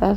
10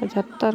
75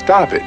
Stop it.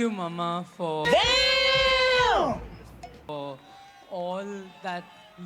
you, Mama, for all that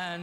And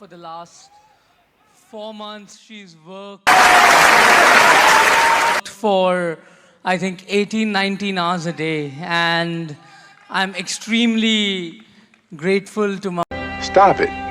for the last 4 months. She's worked for, I think, 18, 19 hours a day. And I'm extremely grateful to Mama. Stop it.